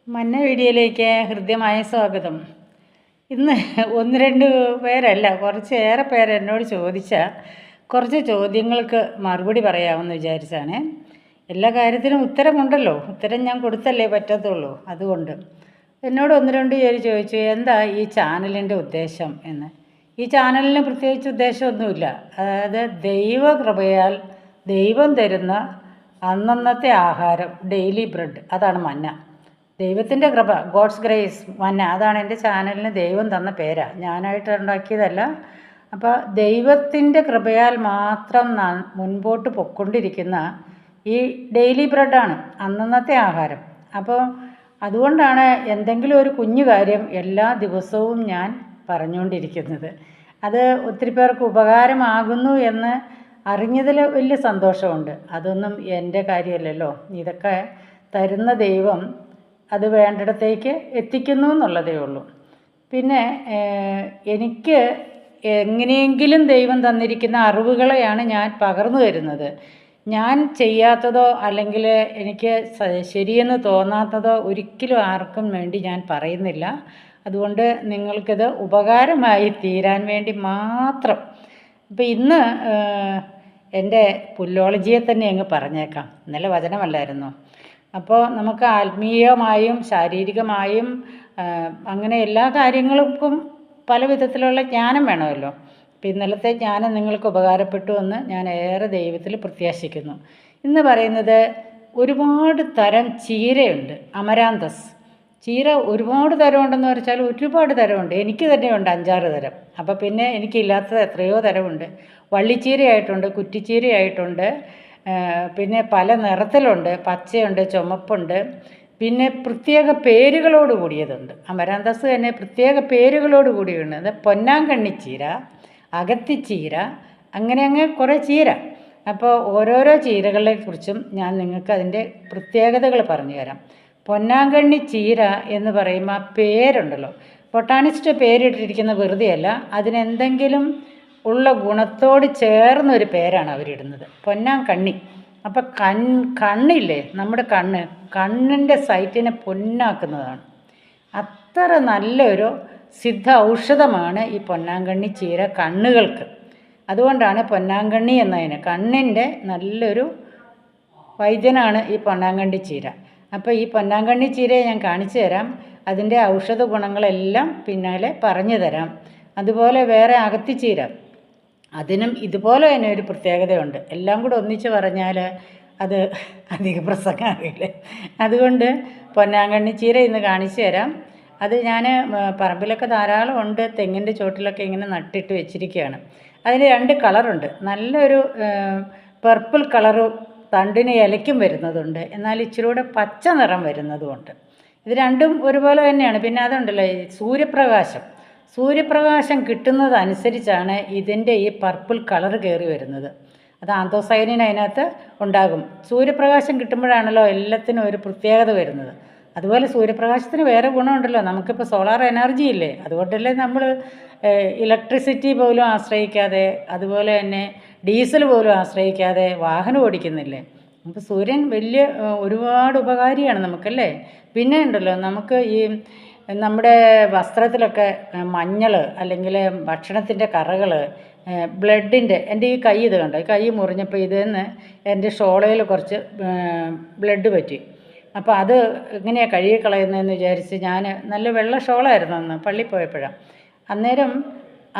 മന്ന വീഡിയോയിലേക്ക് ഹൃദ്യമായ സ്വാഗതം. ഇന്ന് ഒന്ന് രണ്ട് പേരല്ല, കുറച്ചേറെ പേര് എന്നോട് ചോദിച്ച കുറച്ച് ചോദ്യങ്ങൾക്ക് മറുപടി പറയാമെന്ന് വിചാരിച്ചാണ്. എല്ലാ കാര്യത്തിനും ഉത്തരമുണ്ടല്ലോ, ഉത്തരം ഞാൻ കൊടുത്തല്ലേ പറ്റത്തുള്ളൂ. അതുകൊണ്ട് എന്നോട് ഒന്ന് രണ്ട് പേര് ചോദിച്ചു, എന്താ ഈ ചാനലിൻ്റെ ഉദ്ദേശം എന്ന്. ഈ ചാനലിന് പ്രത്യേകിച്ച് ഉദ്ദേശമൊന്നുമില്ല. അതായത് ദൈവകൃപയാൽ ദൈവം തരുന്ന അന്നന്നത്തെ ആഹാരം, ഡെയിലി ബ്രെഡ്, അതാണ് മന്ന. ദൈവത്തിൻ്റെ കൃപ, ഗോഡ്സ് ഗ്രേസ് മന്ന, അതാണ് എൻ്റെ ചാനലിന് ദൈവം തന്ന പേരാണ്, ഞാനായിട്ട് ഉണ്ടാക്കിയതല്ല. അപ്പോൾ ദൈവത്തിൻ്റെ കൃപയാൽ മാത്രം മുൻപോട്ട് പൊയ്ക്കൊണ്ടിരിക്കുന്ന ഈ ഡെയിലി ബ്രെഡാണ് അന്നന്നത്തെ ആഹാരം. അപ്പോൾ അതുകൊണ്ടാണ് എന്തെങ്കിലും ഒരു കുഞ്ഞു കാര്യം എല്ലാ ദിവസവും ഞാൻ പറഞ്ഞുകൊണ്ടിരിക്കുന്നത്. അത് ഒത്തിരി പേർക്ക് ഉപകാരമാകുന്നു എന്ന് അറിഞ്ഞതിൽ വലിയ സന്തോഷമുണ്ട്. അതൊന്നും എൻ്റെ കാര്യമല്ലല്ലോ, ഇതൊക്കെ തരുന്ന ദൈവം അത് വേണ്ടിടത്തേക്ക് എത്തിക്കുന്നു എന്നുള്ളതേ ഉള്ളൂ. പിന്നെ എനിക്ക് എങ്ങനെയെങ്കിലും ദൈവം തന്നിരിക്കുന്ന അറിവുകളെയാണ് ഞാൻ പകർന്നു തരുന്നത്. ഞാൻ ചെയ്യാത്തതോ അല്ലെങ്കിൽ എനിക്ക് ശരിയെന്ന് തോന്നാത്തതോ ഒരിക്കലും ആർക്കും വേണ്ടി ഞാൻ പറയുന്നില്ല. അതുകൊണ്ട് നിങ്ങൾക്കിത് ഉപകാരമായി തീരാൻ വേണ്ടി മാത്രം. ഇപ്പം ഇന്ന് എൻ്റെ പുല്ലോളജിയെ തന്നെ അങ്ങ് പറഞ്ഞേക്കാം. ഇന്നലെ വചനമല്ലായിരുന്നോ? അപ്പോൾ നമുക്ക് ആത്മീയമായും ശാരീരികമായും അങ്ങനെ എല്ലാ കാര്യങ്ങൾക്കും പല വിധത്തിലുള്ള ജ്ഞാനം വേണമല്ലോ. അപ്പോൾ ഇന്നലത്തെ ജ്ഞാനം നിങ്ങൾക്ക് ഉപകാരപ്പെട്ടു എന്ന് ഞാൻ ഏറെ ദൈവത്തിൽ പ്രത്യാശിക്കുന്നു. ഇന്ന് പറയുന്നത് ഒരുപാട് തരം ചീരയുണ്ട്. അമരാന്തസ് ചീര ഒരുപാട് തരമുണ്ടെന്ന് വെച്ചാൽ ഒരുപാട് തരമുണ്ട്. എനിക്ക് തന്നെയുണ്ട് 5-6 തരം. അപ്പോൾ പിന്നെ എനിക്കില്ലാത്തത് എത്രയോ തരമുണ്ട്. വള്ളിച്ചീരയായിട്ടുണ്ട്, കുറ്റിച്ചീരയായിട്ടുണ്ട്, പിന്നെ പല നിറത്തിലുണ്ട്, പച്ചയുണ്ട്, ചുമപ്പുണ്ട്, പിന്നെ പ്രത്യേക പേരുകളോട് കൂടിയതുണ്ട്. അമരാന്തസ് തന്നെ പ്രത്യേക പേരുകളോട് കൂടിയുണ്ട്. അത് പൊന്നാങ്കണ്ണിച്ചീര, അകത്തിച്ചീര, അങ്ങനെ കുറേ ചീര. അപ്പോൾ ഓരോരോ ചീരകളെക്കുറിച്ചും ഞാൻ നിങ്ങൾക്ക് അതിൻ്റെ പ്രത്യേകതകൾ പറഞ്ഞു തരാം. പൊന്നാങ്കണ്ണി ചീര എന്ന് പറയുമ്പോൾ ആ പേരുണ്ടല്ലോ, ബൊട്ടാണിസ്റ്റ് പേരിട്ടിരിക്കുന്ന വെറുതെയല്ല, അതിനെന്തെങ്കിലും ഉള്ള ഗുണത്തോട് ചേർന്നൊരു പേരാണ് അവരിടുന്നത്, പൊന്നാങ്കണ്ണി. അപ്പം കണ്ണില്ലേ, നമ്മുടെ കണ്ണിൻ്റെ സൈറ്റിനെ പൊന്നാക്കുന്നതാണ്. അത്ര നല്ലൊരു സിദ്ധ ഔഷധമാണ് ഈ പൊന്നാങ്കണ്ണി ചീര കണ്ണുകൾക്ക്. അതുകൊണ്ടാണ് പൊന്നാങ്കണ്ണി എന്നതിന്, കണ്ണിൻ്റെ നല്ലൊരു വൈദ്യനാണ് ഈ പൊന്നാങ്കണ്ണി ചീര. അപ്പോൾ ഈ പൊന്നാങ്കണ്ണി ചീരയെ ഞാൻ കാണിച്ചു തരാം. അതിൻ്റെ ഔഷധ ഗുണങ്ങളെല്ലാം പിന്നാലെ പറഞ്ഞു തരാം. അതുപോലെ വേറെ അകത്തിച്ചീര, അതിനും ഇതുപോലെ തന്നെ ഒരു പ്രത്യേകതയുണ്ട്. എല്ലാം കൂടെ ഒന്നിച്ച് പറഞ്ഞാൽ അത് അധിക പ്രസംഗമാകില്ലേ. അതുകൊണ്ട് പൊന്നാങ്കണ്ണി ചീര ഇന്ന് കാണിച്ചു തരാം. അത് ഞാൻ പറമ്പിലൊക്കെ ധാരാളം ഉണ്ട്, തെങ്ങിൻ്റെ ചോട്ടിലൊക്കെ ഇങ്ങനെ നട്ടിട്ട് വെച്ചിരിക്കുകയാണ്. അതിന് 2 കളറുണ്ട്. നല്ലൊരു പർപ്പിൾ കളറ് തണ്ടിന് ഇലയ്ക്കും വരുന്നതുണ്ട്, എന്നാൽ ഇച്ചിരി കൂടെ പച്ച നിറം വരുന്നതുമുണ്ട്. ഇത് രണ്ടും ഒരുപോലെ തന്നെയാണ്. പിന്നെ അതുണ്ടല്ലോ, സൂര്യപ്രകാശം കിട്ടുന്നതനുസരിച്ചാണ് ഇതിൻ്റെ ഈ പർപ്പിൾ കളർ കയറി വരുന്നത്. അത് ആന്തോസൈനിൻ അതിനകത്ത് ഉണ്ടാകും. സൂര്യപ്രകാശം കിട്ടുമ്പോഴാണല്ലോ എല്ലാത്തിനും ഒരു പ്രത്യേകത വരുന്നത്. അതുപോലെ സൂര്യപ്രകാശത്തിന് വേറെ ഗുണമുണ്ടല്ലോ. നമുക്കിപ്പോൾ സോളാർ എനർജി ഇല്ലേ, അതുകൊണ്ടല്ലേ നമ്മൾ ഇലക്ട്രിസിറ്റി പോലും ആശ്രയിക്കാതെ, അതുപോലെ തന്നെ ഡീസൽ പോലും ആശ്രയിക്കാതെ വാഹനം ഓടിക്കുന്നില്ലേ. അപ്പോൾ സൂര്യൻ വലിയ ഒരുപാട് ഉപകാരിയാണ് നമുക്കല്ലേ. പിന്നെ ഉണ്ടല്ലോ, നമുക്ക് ഈ നമ്മുടെ വസ്ത്രത്തിലൊക്കെ മഞ്ഞൾ അല്ലെങ്കിൽ ഭക്ഷണത്തിൻ്റെ കറകൾ, ബ്ലഡിൻ്റെ, എൻ്റെ ഈ കൈ ഇത് കണ്ടോ, ഈ കൈ മുറിഞ്ഞപ്പോൾ ഇതിൽ നിന്ന് എൻ്റെ ഷോളയിൽ കുറച്ച് ബ്ലഡ് പറ്റി. അപ്പോൾ അത് എങ്ങനെയാണ് കഴുകിക്കളയുന്നതെന്ന് വിചാരിച്ച് ഞാൻ, നല്ല വെള്ള ഷോളായിരുന്നു അന്ന് പള്ളിയിൽ പോയപ്പോഴാണ്. അന്നേരം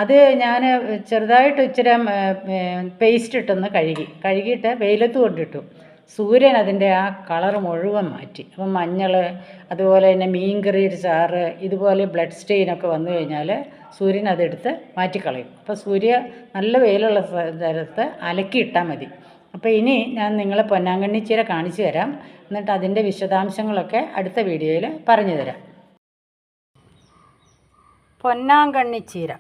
അത് ഞാൻ ചെറുതായിട്ട് ഇച്ചിരി പേസ്റ്റ് ഇട്ടൊന്ന് കഴുകിയിട്ട് വെയിലത്ത് കൊണ്ടിട്ടു. സൂര്യൻ അതിൻ്റെ ആ കളർ മുഴുവൻ മാറ്റി. അപ്പം മഞ്ഞൾ, അതുപോലെ തന്നെ മീൻകറിയുടെ ചാറ്, ഇതുപോലെ ബ്ലഡ് സ്റ്റെയിനൊക്കെ വന്നു കഴിഞ്ഞാൽ സൂര്യൻ അതെടുത്ത് മാറ്റിക്കളയും. അപ്പോൾ നല്ല വെയിലുള്ള സ്ഥലത്ത് അലക്കിയിട്ടാൽ മതി. അപ്പോൾ ഇനി ഞാൻ നിങ്ങളെ പൊന്നാങ്കണ്ണി ചീര കാണിച്ചു തരാം. എന്നിട്ട് അതിൻ്റെ വിശദാംശങ്ങളൊക്കെ അടുത്ത വീഡിയോയിൽ പറഞ്ഞു തരാം. പൊന്നാങ്കണ്ണി ചീര,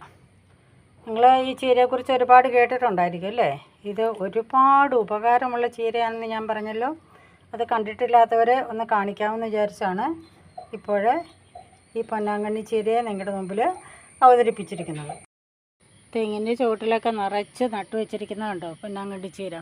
നിങ്ങൾ ഈ ചീരയെക്കുറിച്ച് ഒരുപാട് കേട്ടിട്ടുണ്ടായിരിക്കും അല്ലേ. ഇത് ഒരുപാട് ഉപകാരമുള്ള ചീരയാണെന്ന് ഞാൻ പറഞ്ഞല്ലോ. അത് കണ്ടിട്ടില്ലാത്തവരെ ഒന്ന് കാണിക്കാമെന്ന് വിചാരിച്ചാണ് ഇപ്പോൾ ഈ പൊന്നാങ്കണ്ണി ചീരയെ നിങ്ങളുടെ മുമ്പിൽ അവതരിപ്പിച്ചിരിക്കുന്നത്. തെങ്ങിൻ്റെ ചുവട്ടിലൊക്കെ നിറച്ച് നട്ടു വെച്ചിരിക്കുന്നതുണ്ടോ പൊന്നാങ്കണ്ണി ചീര.